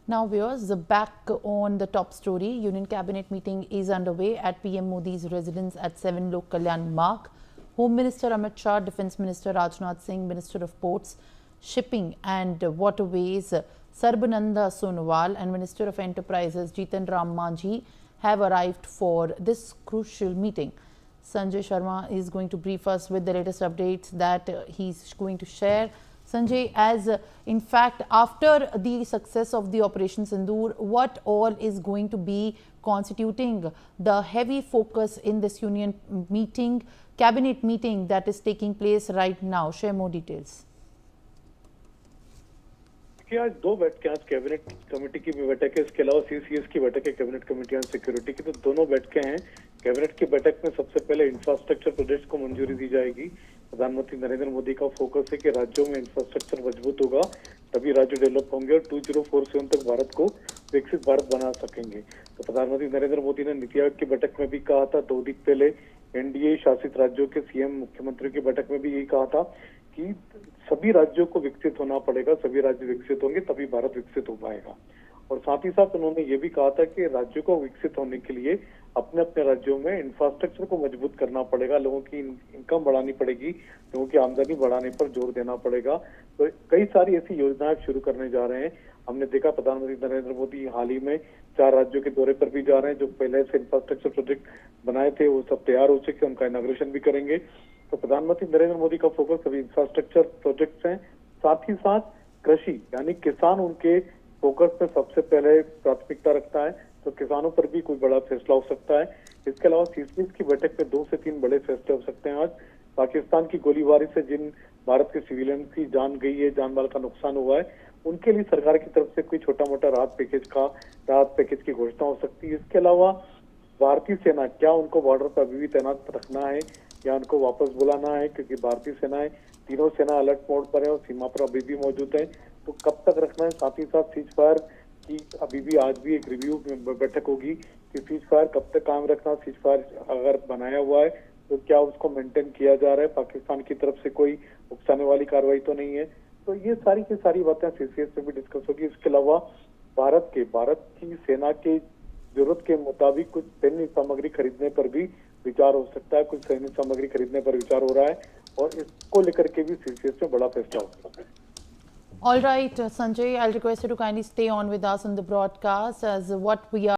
Now viewers, back on the top story, Union Cabinet meeting is underway at PM Modi's residence at 7 Lok Kalyan Marg. Home Minister Amit Shah, Defence Minister Rajnath Singh, Minister of Ports, Shipping and Waterways Sarbananda Sonowal and Minister of Enterprises Jitan Ram Manjhi have arrived for this crucial meeting. Sanjay Sharma is going to brief us with the latest updates that he's going to share. Sanjay, as in fact, after the success of the Operation Sindoor, what all is going to be constituting the heavy focus in this union meeting, cabinet meeting that is taking place right now? Share more details. आज दो बैठकें, आज cabinet committee की भी बैठक है, इसके अलावा सीसीएस की बैठक है, कैबिनेट कमेटी ऑन सिक्योरिटी की। तो दोनों बैठकें हैं। कैबिनेट की बैठक में सबसे पहले इंफ्रास्ट्रक्चर प्रोजेक्ट्स को मंजूरी दी जाएगी। प्रधानमंत्री नरेंद्र मोदी का फोकस है कि राज्यों में इंफ्रास्ट्रक्चर मजबूत होगा तभी राज्य डेवलप होंगे और 2047 तक भारत को विकसित भारत बना सकेंगे। तो प्रधानमंत्री नरेंद्र मोदी ने नीति आयोग की बैठक में भी कहा था, 2 दिन पहले एनडीए शासित राज्यों के सीएम मुख्यमंत्रियों की बैठक में भी यही कहा था कि सभी राज्यों को विकसित होना पड़ेगा, सभी राज्य विकसित होंगे तभी भारत विकसित हो पाएगा। और साथ ही साथ उन्होंने ये भी कहा था कि राज्यों को विकसित होने के लिए अपने अपने राज्यों में इंफ्रास्ट्रक्चर को मजबूत करना पड़ेगा, लोगों की इनकम बढ़ानी पड़ेगी, लोगों की आमदनी बढ़ाने पर जोर देना पड़ेगा। तो कई सारी ऐसी योजनाएं शुरू करने जा रहे हैं। हमने देखा प्रधानमंत्री नरेंद्र मोदी हाल ही में 4 राज्यों के दौरे पर भी जा रहे हैं। जो पहले से इंफ्रास्ट्रक्चर प्रोजेक्ट बनाए थे वो सब तैयार हो चुके, उनका इनॉग्रेशन भी करेंगे। तो प्रधानमंत्री नरेंद्र मोदी का फोकस सभी इंफ्रास्ट्रक्चर प्रोजेक्ट्स हैं। साथ ही साथ कृषि यानी किसान उनके फोकस में सबसे पहले प्राथमिकता रखता है, तो किसानों पर भी कोई बड़ा फैसला हो सकता है। इसके अलावा सीसीएस की बैठक में 2 से 3 बड़े फैसले हो सकते हैं। आज पाकिस्तान की गोलीबारी से जिन भारत के सिविलियन की जान गई है, जान माल का नुकसान हुआ है, उनके लिए सरकार की तरफ से कोई छोटा मोटा राहत पैकेज की घोषणा हो सकती है। इसके अलावा भारतीय सेना, क्या उनको बॉर्डर पर अभी भी तैनात रखना है या उनको वापस बुलाना है, क्योंकि भारतीय सेनाएं तीनों सेना अलर्ट मोड पर है और सीमा पर अभी भी मौजूद है, तो कब तक रखना है। साथ ही साथ सीज फायर की अभी भी आज भी एक रिव्यू बैठक होगी कि सीज फायर कब तक कायम रखना, सीज फायर अगर बनाया हुआ है तो क्या उसको मेंटेन किया जा रहा है, पाकिस्तान की तरफ से कोई उकसाने वाली कार्रवाई तो नहीं है। तो ये सारी की सारी बातें सीसीएस में भी डिस्कस होगी। इसके अलावा भारत की सेना के जरूरत के मुताबिक कुछ सैन्य सामग्री खरीदने पर भी विचार हो सकता है, कुछ सैन्य सामग्री खरीदने पर विचार हो रहा है और इसको लेकर के भी सीसीएस में बड़ा फैसला हो सकता है। All right, Sanjay, I'll request you to kindly stay on with us on the broadcast as what we are